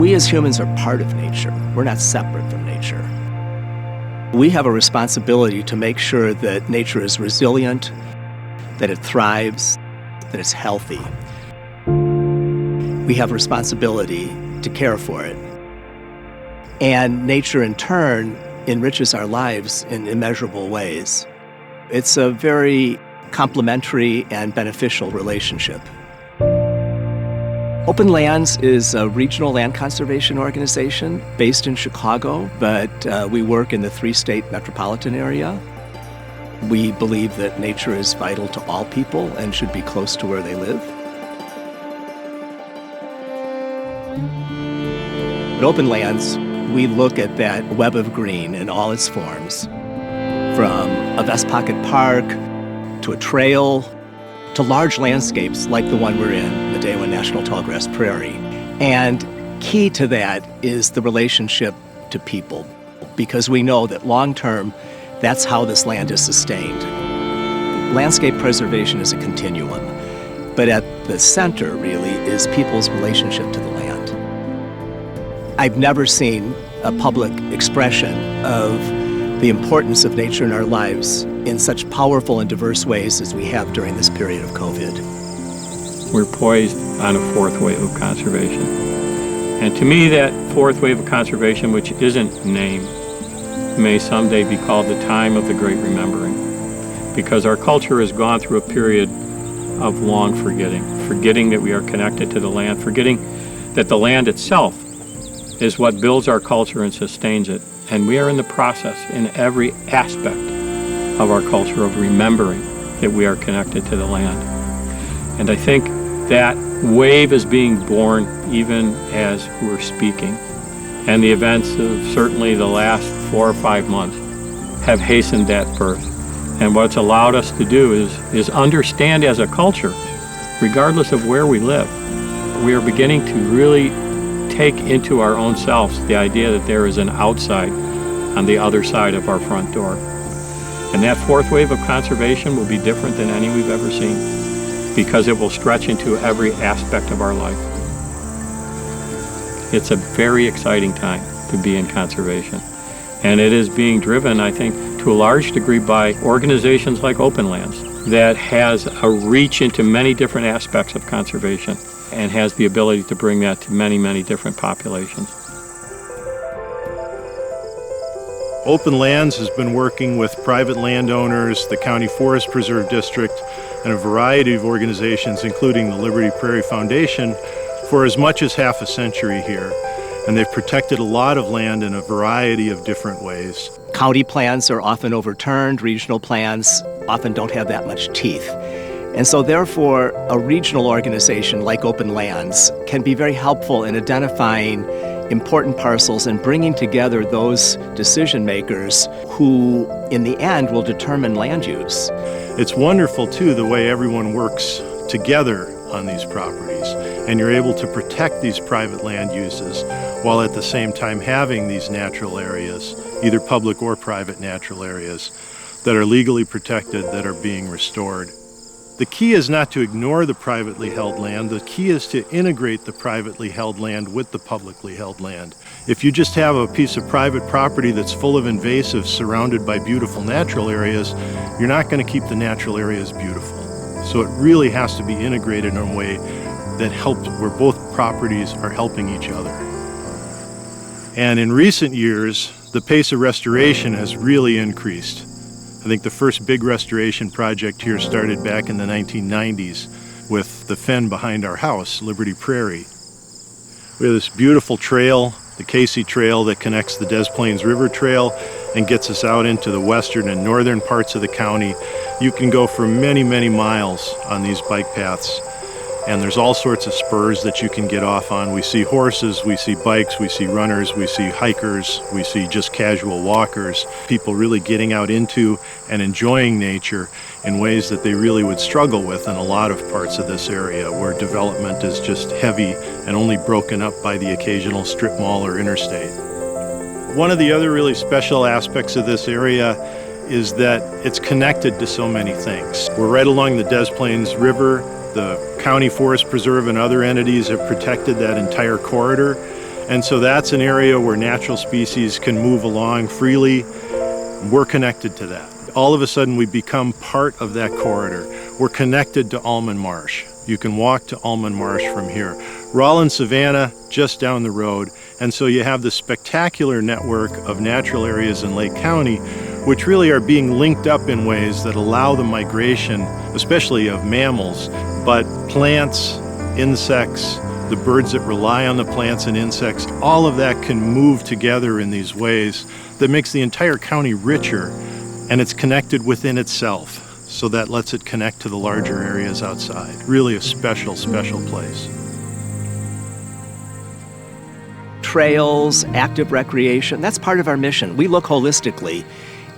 We as humans are part of nature. We're not separate from nature. We have a responsibility to make sure that nature is resilient, that it thrives, that it's healthy. We have a responsibility to care for it. And nature, in turn, enriches our lives in immeasurable ways. It's a very complementary and beneficial relationship. Open Lands is a regional land conservation organization based in Chicago, but we work in the 3-state metropolitan area. We believe that nature is vital to all people and should be close to where they live. At Open Lands, we look at that web of green in all its forms, from a vest pocket park to a trail to large landscapes like the one we're in, Medewa National Tallgrass Prairie. And key to that is the relationship to people, because we know that long-term, that's how this land is sustained. Landscape preservation is a continuum, but at the center, really, is people's relationship to the land. I've never seen a public expression of the importance of nature in our lives in such powerful and diverse ways as we have during this period of COVID. We're poised on a fourth wave of conservation. And to me, that fourth wave of conservation, which isn't named, may someday be called the time of the great remembering. Because our culture has gone through a period of long forgetting that we are connected to the land, forgetting that the land itself is what builds our culture and sustains it. And we are in the process, in every aspect of our culture, of remembering that we are connected to the land. And I think that wave is being born even as we're speaking. And the events of certainly the last 4 or 5 months have hastened that birth. And what it's allowed us to do is understand as a culture, regardless of where we live, we are beginning to really take into our own selves the idea that there is an outside on the other side of our front door. And that fourth wave of conservation will be different than any we've ever seen, because it will stretch into every aspect of our life. It's a very exciting time to be in conservation. And it is being driven, I think, to a large degree by organizations like Open Lands that has a reach into many different aspects of conservation and has the ability to bring that to many, many different populations. Open Lands has been working with private landowners, the County Forest Preserve District, and a variety of organizations, including the Liberty Prairie Foundation, for as much as half a century here. And they've protected a lot of land in a variety of different ways. County plans are often overturned. Regional plans often don't have that much teeth. And so therefore, a regional organization like Open Lands can be very helpful in identifying important parcels and bringing together those decision makers who, in the end, will determine land use. It's wonderful, too, the way everyone works together on these properties, and you're able to protect these private land uses while at the same time having these natural areas, either public or private natural areas, that are legally protected, that are being restored. The key is not to ignore the privately held land. The key is to integrate the privately held land with the publicly held land. If you just have a piece of private property that's full of invasives surrounded by beautiful natural areas, you're not going to keep the natural areas beautiful. So it really has to be integrated in a way that helps, where both properties are helping each other. And in recent years, the pace of restoration has really increased. I think the first big restoration project here started back in the 1990s with the fen behind our house, Liberty Prairie. We have this beautiful trail, the Casey Trail, that connects the Des Plaines River Trail and gets us out into the western and northern parts of the county. You can go for many, many miles on these bike paths, and there's all sorts of spurs that you can get off on. We see horses, we see bikes, we see runners, we see hikers, we see just casual walkers, people really getting out into and enjoying nature in ways that they really would struggle with in a lot of parts of this area where development is just heavy and only broken up by the occasional strip mall or interstate. One of the other really special aspects of this area is that it's connected to so many things. We're right along the Des Plaines River. The County Forest Preserve and other entities have protected that entire corridor, And so that's an area where natural species can move along freely. We're connected to that. All of a sudden, we become part of that corridor. We're connected to Almond Marsh. You can walk to Almond Marsh from here. Rollin Savannah, just down the road. And so you have this spectacular network of natural areas in Lake County, which really are being linked up in ways that allow the migration, especially of mammals, but plants, insects, the birds that rely on the plants and insects, all of that can move together in these ways that makes the entire county richer, and it's connected within itself. So that lets it connect to the larger areas outside. Really a special, special place. Trails, active recreation, that's part of our mission. We look holistically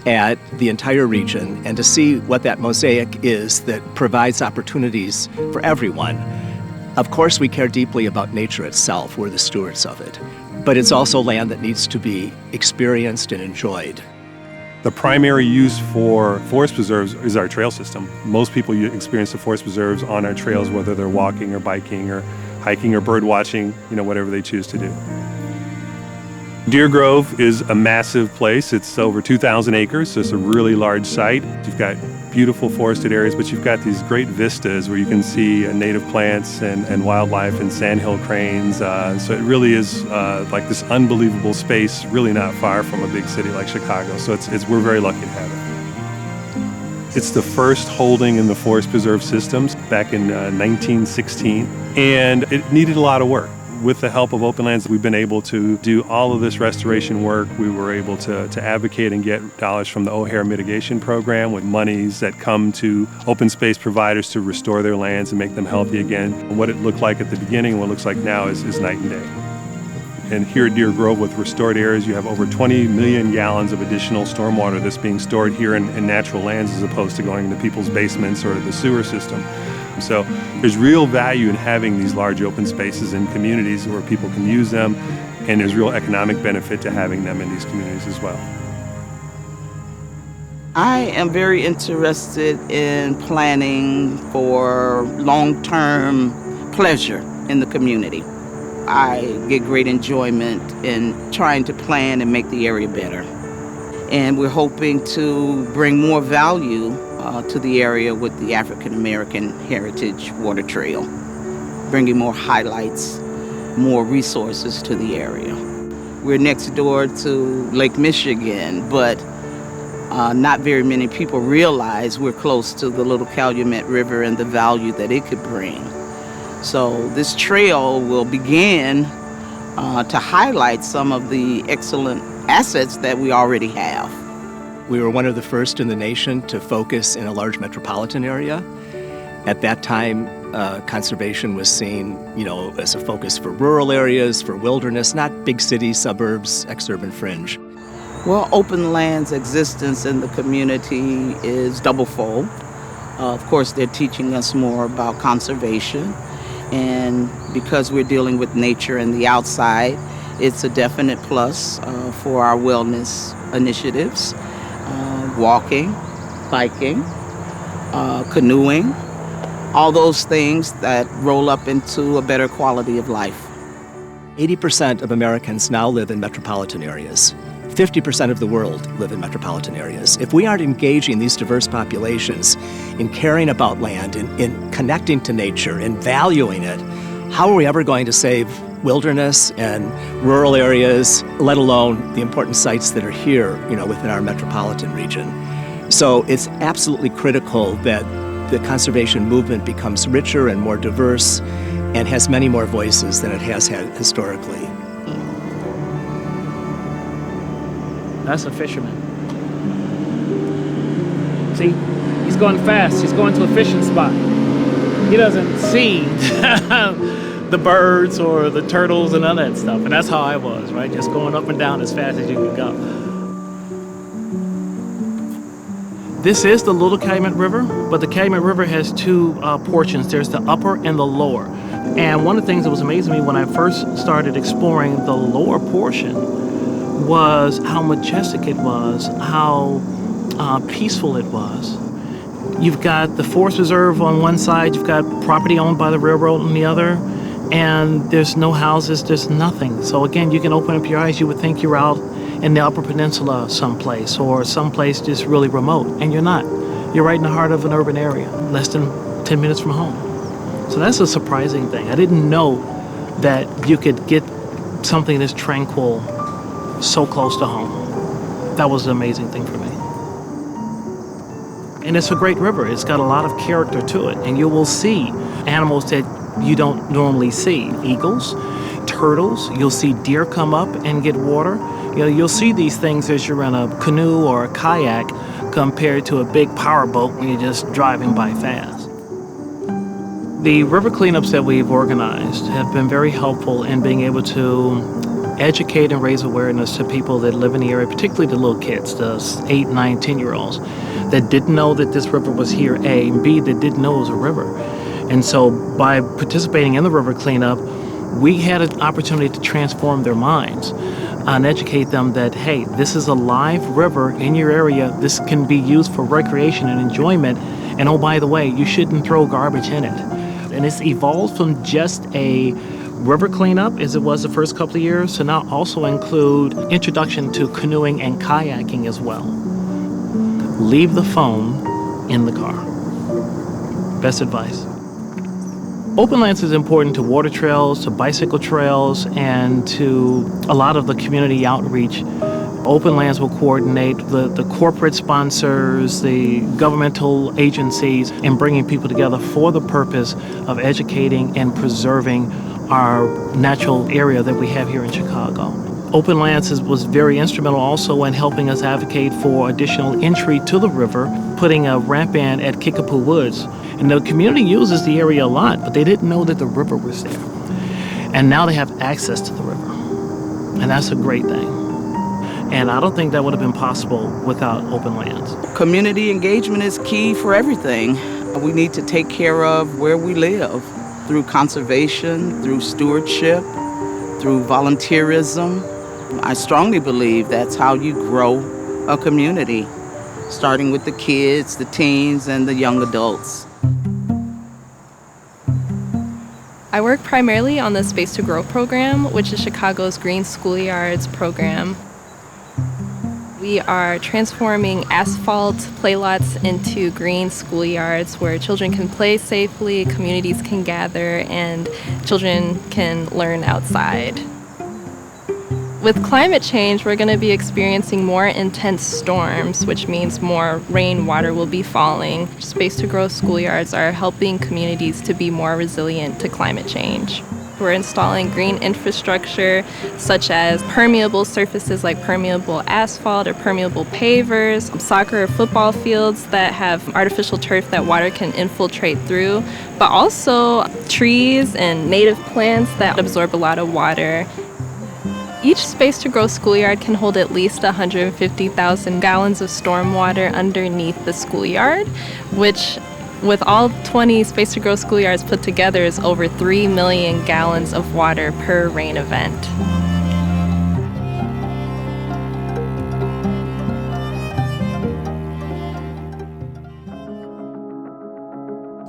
at the entire region and to see what that mosaic is that provides opportunities for everyone. Of course, we care deeply about nature itself. We're the stewards of it. But it's also land that needs to be experienced and enjoyed. The primary use for forest preserves is our trail system. Most people experience the forest preserves on our trails, whether they're walking or biking or hiking or bird watching, whatever they choose to do. Deer Grove is a massive place. It's over 2,000 acres, so it's a really large site. You've got beautiful forested areas, but you've got these great vistas where you can see native plants and wildlife and sandhill cranes. So it really is like this unbelievable space, really not far from a big city like Chicago. So we're very lucky to have it. It's the first holding in the forest preserve systems back in 1916, and it needed a lot of work. With the help of Open Lands, we've been able to do all of this restoration work. We were able to advocate and get dollars from the O'Hare mitigation program with monies that come to open space providers to restore their lands and make them healthy again. And what it looked like at the beginning and what it looks like now is night and day. And here at Deer Grove with restored areas, you have over 20 million gallons of additional stormwater that's being stored here in natural lands as opposed to going into people's basements or the sewer system. So there's real value in having these large open spaces in communities where people can use them, and there's real economic benefit to having them in these communities as well. I am very interested in planning for long-term pleasure in the community. I get great enjoyment in trying to plan and make the area better. And we're hoping to bring more value to the area with the African American Heritage Water Trail, bringing more highlights, more resources to the area. We're next door to Lake Michigan, but not very many people realize we're close to the Little Calumet River and the value that it could bring. So this trail will begin to highlight some of the excellent assets that we already have. We were one of the first in the nation to focus in a large metropolitan area. At that time, conservation was seen, as a focus for rural areas, for wilderness, not big cities, suburbs, ex-urban fringe. Well, Open Land's existence in the community is doublefold. Of course, they're teaching us more about conservation, and because we're dealing with nature and the outside, it's a definite plus for our wellness initiatives. Walking, biking, canoeing, all those things that roll up into a better quality of life. 80% of Americans now live in metropolitan areas. 50% of the world live in metropolitan areas. If we aren't engaging these diverse populations in caring about land, in connecting to nature, in valuing it, how are we ever going to save wilderness and rural areas, let alone the important sites that are here, within our metropolitan region? So it's absolutely critical that the conservation movement becomes richer and more diverse and has many more voices than it has had historically. That's a fisherman. See, he's going fast. He's going to a fishing spot. He doesn't see the birds or the turtles and all that stuff. And that's how I was, right? Just going up and down as fast as you could go. This is the Little Calumet River, but the Calumet River has two portions. There's the upper and the lower. And one of the things that was amazing to me when I first started exploring the lower portion was how majestic it was, how peaceful it was. You've got the forest reserve on one side, you've got property owned by the railroad on the other, and there's no houses, there's nothing. So again, you can open up your eyes, you would think you're out in the Upper Peninsula someplace or someplace just really remote, and you're not. You're right in the heart of an urban area, less than 10 minutes from home. So that's a surprising thing. I didn't know that you could get something this tranquil so close to home. That was an amazing thing for me. And it's a great river. It's got a lot of character to it, and you will see animals that you don't normally see. Eagles, turtles, you'll see deer come up and get water. You'll see these things as you're in a canoe or a kayak compared to a big powerboat when you're just driving by fast. The river cleanups that we've organized have been very helpful in being able to educate and raise awareness to people that live in the area, particularly the little kids, the 8, 9, 10-year-olds that didn't know that this river was here, A, and B, that didn't know it was a river. And so by participating in the river cleanup, we had an opportunity to transform their minds and educate them that, hey, this is a live river in your area. This can be used for recreation and enjoyment. And oh, by the way, you shouldn't throw garbage in it. And it's evolved from just a river cleanup, as it was the first couple of years, to now also include introduction to canoeing and kayaking as well. Leave the phone in the car. Best advice. Open lands is important to water trails, to bicycle trails, and to a lot of the community outreach. Open lands will coordinate the corporate sponsors, the governmental agencies, and bringing people together for the purpose of educating and preserving our natural area that we have here in Chicago. Open Lands was very instrumental also in helping us advocate for additional entry to the river, putting a ramp in at Kickapoo Woods. And the community uses the area a lot, but they didn't know that the river was there. And now they have access to the river. And that's a great thing. And I don't think that would have been possible without Open Lands. Community engagement is key for everything. We need to take care of where we live through conservation, through stewardship, through volunteerism. I strongly believe that's how you grow a community, starting with the kids, the teens, and the young adults. I work primarily on the Space to Grow program, which is Chicago's Green Schoolyards program. We are transforming asphalt playlots into green schoolyards where children can play safely, communities can gather, and children can learn outside. With climate change, we're going to be experiencing more intense storms, which means more rainwater will be falling. Space to Grow schoolyards are helping communities to be more resilient to climate change. We're installing green infrastructure such as permeable surfaces like permeable asphalt or permeable pavers, soccer or football fields that have artificial turf that water can infiltrate through, but also trees and native plants that absorb a lot of water. Each Space to Grow schoolyard can hold at least 150,000 gallons of stormwater underneath the schoolyard, which with all 20 Space to Grow schoolyards put together is over 3 million gallons of water per rain event.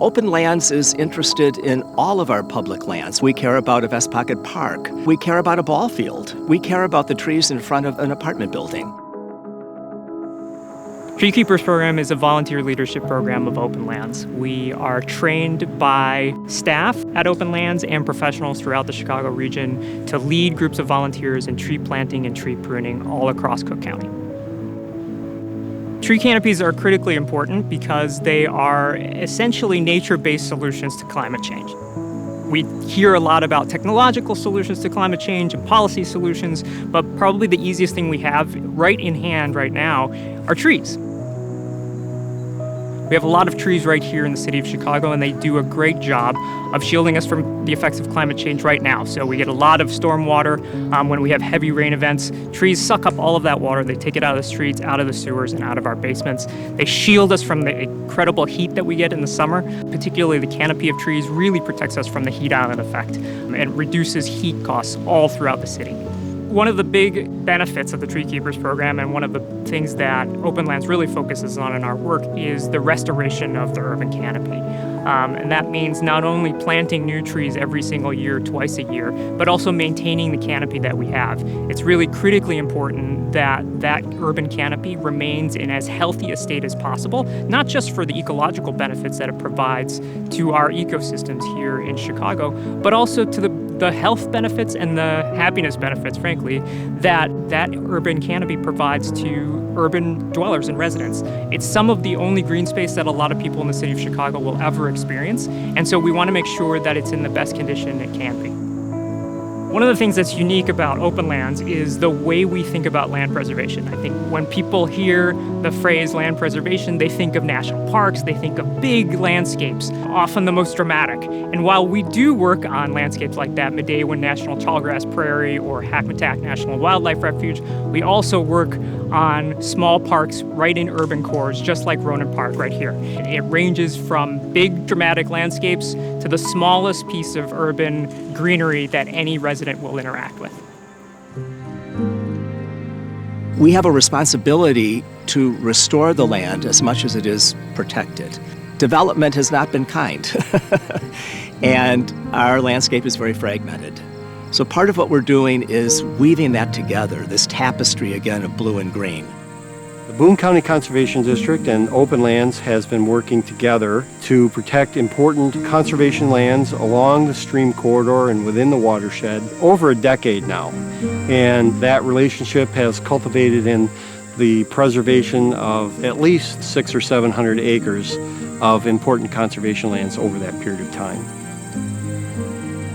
Open Lands is interested in all of our public lands. We care about a Vest Pocket Park. We care about a ball field. We care about the trees in front of an apartment building. Treekeepers program is a volunteer leadership program of Open Lands. We are trained by staff at Open Lands and professionals throughout the Chicago region to lead groups of volunteers in tree planting and tree pruning all across Cook County. Tree canopies are critically important because they are essentially nature-based solutions to climate change. We hear a lot about technological solutions to climate change and policy solutions, but probably the easiest thing we have right in hand right now are trees. We have a lot of trees right here in the city of Chicago, and they do a great job of shielding us from the effects of climate change right now. So we get a lot of storm water when we have heavy rain events. Trees suck up all of that water. They take it out of the streets, out of the sewers, and out of our basements. They shield us from the incredible heat that we get in the summer. Particularly the canopy of trees really protects us from the heat island effect and reduces heat costs all throughout the city. One of the big benefits of the Treekeepers program, and one of the things that Open Lands really focuses on in our work, is the restoration of the urban canopy. And that means not only planting new trees every single year, twice a year, but also maintaining the canopy that we have. It's really critically important that that urban canopy remains in as healthy a state as possible, not just for the ecological benefits that it provides to our ecosystems here in Chicago, but also to the health benefits and the happiness benefits, frankly, that urban canopy provides to urban dwellers and residents. It's some of the only green space that a lot of people in the city of Chicago will ever experience, and so we want to make sure that it's in the best condition it can be. One of the things that's unique about Open Lands is the way we think about land preservation. I think when people hear the phrase land preservation, they think of national parks, they think of big landscapes, often the most dramatic. And while we do work on landscapes like that, Medewan National Tallgrass Prairie or Hackmatack National Wildlife Refuge, we also work on small parks right in urban cores, just like Ronan Park right here. It ranges from big dramatic landscapes to the smallest piece of urban greenery that any resident will interact with. We have a responsibility to restore the land as much as it is protected. Development has not been kind, and our landscape is very fragmented. So part of what we're doing is weaving that together, this tapestry again of blue and green. The Boone County Conservation District and Open Lands has been working together to protect important conservation lands along the stream corridor and within the watershed over a decade now. And that relationship has cultivated in the preservation of at least 600 or 700 acres of important conservation lands over that period of time.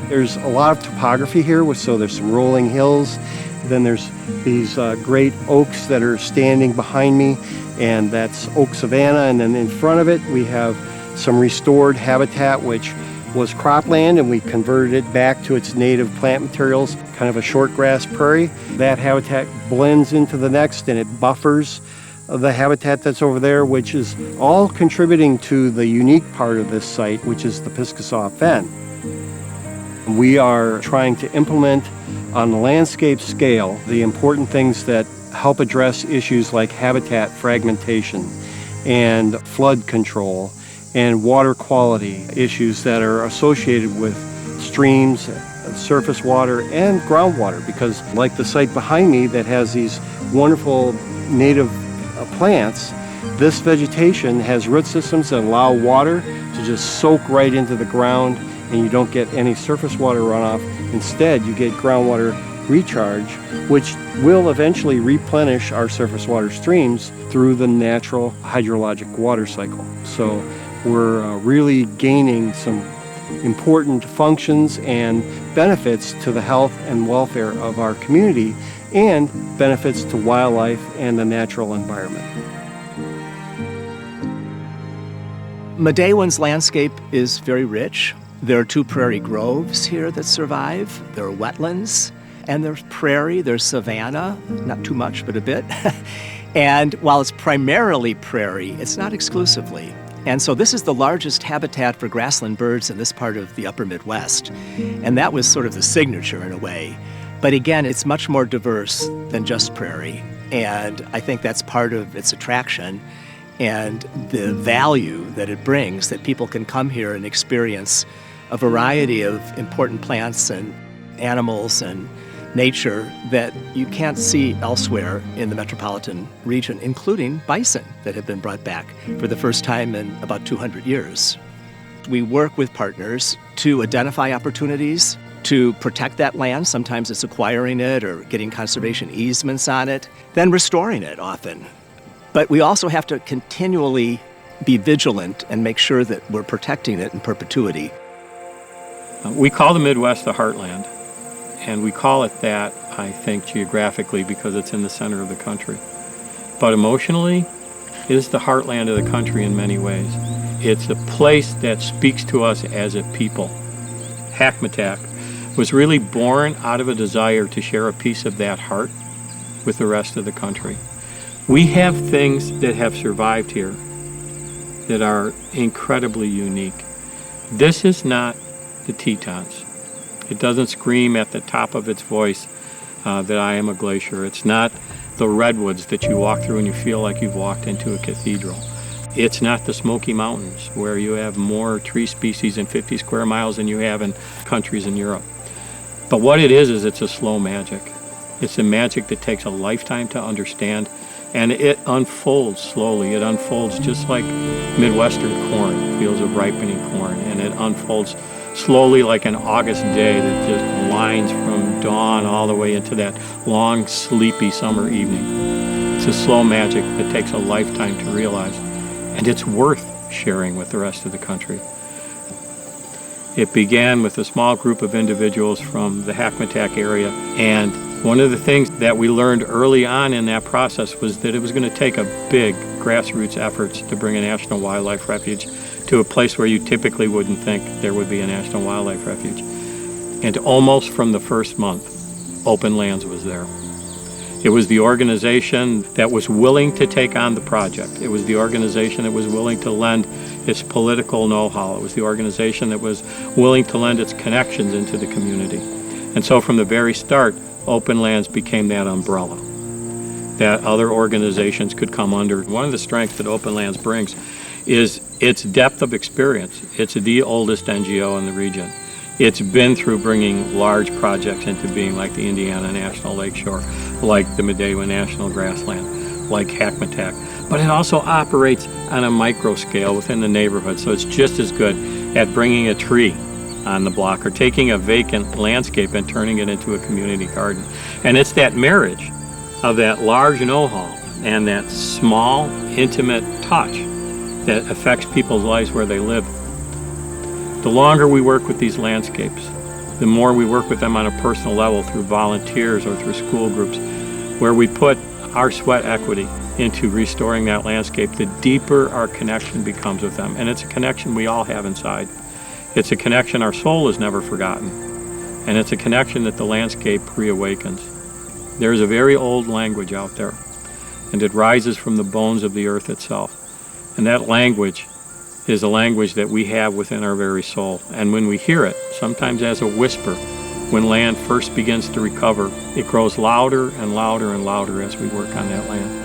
There's a lot of topography here, so there's some rolling hills. Then there's these great oaks that are standing behind me, and that's oak savanna. And then in front of it, we have some restored habitat, which was cropland, and we converted it back to its native plant materials, kind of a short grass prairie. That habitat blends into the next, and it buffers the habitat that's over there, which is all contributing to the unique part of this site, which is the Piscataquis Fen. We are trying to implement on the landscape scale the important things that help address issues like habitat fragmentation and flood control and water quality issues that are associated with streams, surface water, and groundwater, because like the site behind me that has these wonderful native plants, this vegetation has root systems that allow water to just soak right into the ground, and you don't get any surface water runoff. Instead, you get groundwater recharge, which will eventually replenish our surface water streams through the natural hydrologic water cycle. So we're really gaining some important functions and benefits to the health and welfare of our community, and benefits to wildlife and the natural environment. Medewan's landscape is very rich. There are 2 prairie groves here that survive. There are wetlands, and there's prairie, there's savanna, not too much, but a bit. And while it's primarily prairie, it's not exclusively. And so this is the largest habitat for grassland birds in this part of the upper Midwest. And that was sort of the signature in a way. But again, it's much more diverse than just prairie. And I think that's part of its attraction and the value that it brings, that people can come here and experience a variety of important plants and animals and nature that you can't see elsewhere in the metropolitan region, including bison that have been brought back for the first time in about 200 years. We work with partners to identify opportunities to protect that land. Sometimes it's acquiring it or getting conservation easements on it, then restoring it often. But we also have to continually be vigilant and make sure that we're protecting it in perpetuity. We call the Midwest the Heartland, and we call it that, I think, geographically because it's in the center of the country. But emotionally, it is the heartland of the country in many ways. It's a place that speaks to us as a people. Hackmatack was really born out of a desire to share a piece of that heart with the rest of the country. We have things that have survived here that are incredibly unique. This is not the Tetons. It doesn't scream at the top of its voice that I am a glacier. It's not the redwoods that you walk through and you feel like you've walked into a cathedral. It's not the Smoky Mountains, where you have more tree species in 50 square miles than you have in countries in Europe. But what it is it's a slow magic. It's a magic that takes a lifetime to understand, and it unfolds slowly. It unfolds just like Midwestern corn, fields of ripening corn, and it unfolds slowly like an August day that just winds from dawn all the way into that long, sleepy summer evening. It's a slow magic that takes a lifetime to realize, and it's worth sharing with the rest of the country. It began with a small group of individuals from the Hackmatack area, and one of the things that we learned early on in that process was that it was going to take a big grassroots efforts to bring a national wildlife refuge to a place where you typically wouldn't think there would be a national wildlife refuge. And almost from the first month, Open Lands was there. It was the organization that was willing to take on the project. It was the organization that was willing to lend its political know-how. It was the organization that was willing to lend its connections into the community. And so from the very start, Open Lands became that umbrella that other organizations could come under. One of the strengths that Open Lands brings is its depth of experience. It's the oldest NGO in the region. It's been through bringing large projects into being, like the Indiana National Lakeshore, like the Midway National Grassland, like Hackmatack. But it also operates on a micro scale within the neighborhood, so it's just as good at bringing a tree on the block or taking a vacant landscape and turning it into a community garden. And it's that marriage of that large know-how and that small, intimate touch that affects people's lives where they live. The longer we work with these landscapes, the more we work with them on a personal level through volunteers or through school groups, where we put our sweat equity into restoring that landscape, the deeper our connection becomes with them. And it's a connection we all have inside. It's a connection our soul has never forgotten. And it's a connection that the landscape reawakens. There's a very old language out there, and it rises from the bones of the earth itself. And that language is a language that we have within our very soul. And when we hear it, sometimes as a whisper, when land first begins to recover, it grows louder and louder and louder as we work on that land.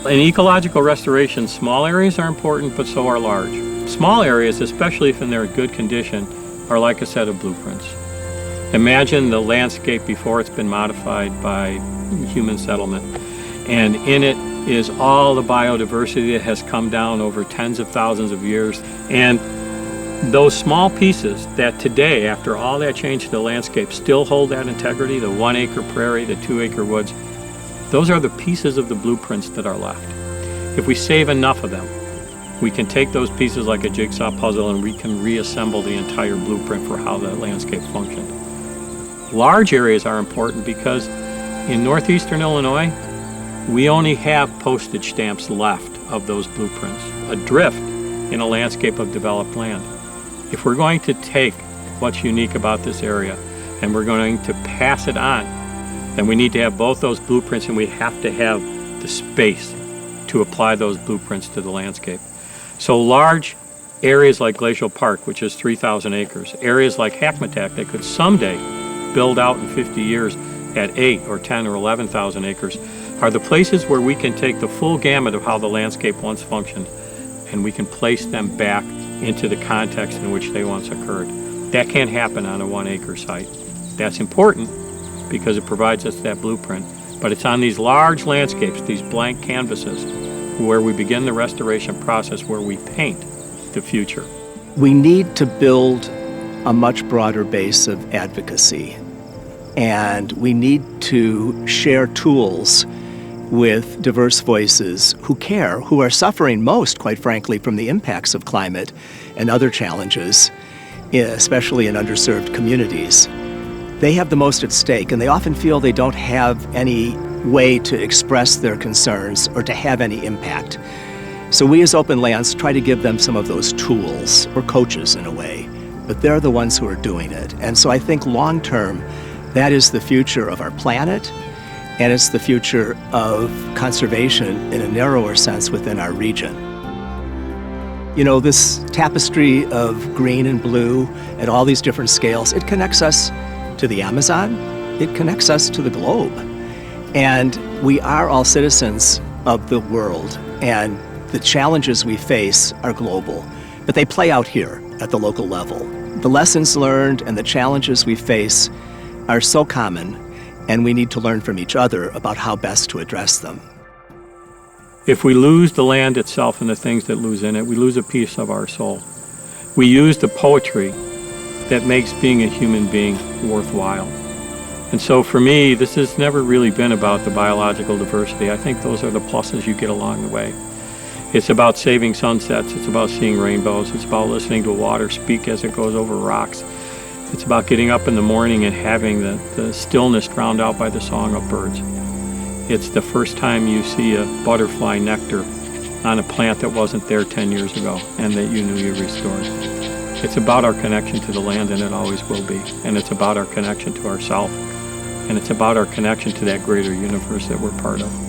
In ecological restoration, small areas are important, but so are large. Small areas, especially if they're in good condition, are like a set of blueprints. Imagine the landscape before it's been modified by human settlement, and in it is all the biodiversity that has come down over tens of thousands of years. And those small pieces that today, after all that change to the landscape, still hold that integrity, the 1 acre prairie, the 2 acre woods, those are the pieces of the blueprints that are left. If we save enough of them, we can take those pieces like a jigsaw puzzle and we can reassemble the entire blueprint for how the landscape functioned. Large areas are important because in northeastern Illinois, we only have postage stamps left of those blueprints, adrift in a landscape of developed land. If we're going to take what's unique about this area and we're going to pass it on, then we need to have both those blueprints, and we have to have the space to apply those blueprints to the landscape. So large areas like Glacial Park, which is 3,000 acres, areas like Hackmatack that could someday build out in 50 years at 8 or 10 or 11,000 acres, are the places where we can take the full gamut of how the landscape once functioned, and we can place them back into the context in which they once occurred. That can't happen on a 1 acre site. That's important because it provides us that blueprint, but it's on these large landscapes, these blank canvases, where we begin the restoration process, where we paint the future. We need to build a much broader base of advocacy, and we need to share tools with diverse voices who care, who are suffering most, quite frankly, from the impacts of climate and other challenges, especially in underserved communities. They have the most at stake, and they often feel they don't have any way to express their concerns or to have any impact. So we as Open Lands try to give them some of those tools, or coaches in a way, but they're the ones who are doing it. And so I think long term, that is the future of our planet, and it's the future of conservation in a narrower sense within our region. You know, this tapestry of green and blue at all these different scales, it connects us to the Amazon, it connects us to the globe. And we are all citizens of the world, and the challenges we face are global, but they play out here at the local level. The lessons learned and the challenges we face are so common, and we need to learn from each other about how best to address them. If we lose the land itself and the things that lose in it, we lose a piece of our soul. We use the poetry that makes being a human being worthwhile. And so for me, this has never really been about the biological diversity. I think those are the pluses you get along the way. It's about saving sunsets. It's about seeing rainbows. It's about listening to water speak as it goes over rocks. It's about getting up in the morning and having the stillness drowned out by the song of birds. It's the first time you see a butterfly nectar on a plant that wasn't there 10 years ago and that you knew you restored. It's about our connection to the land, and it always will be. And it's about our connection to ourselves. And it's about our connection to that greater universe that we're part of.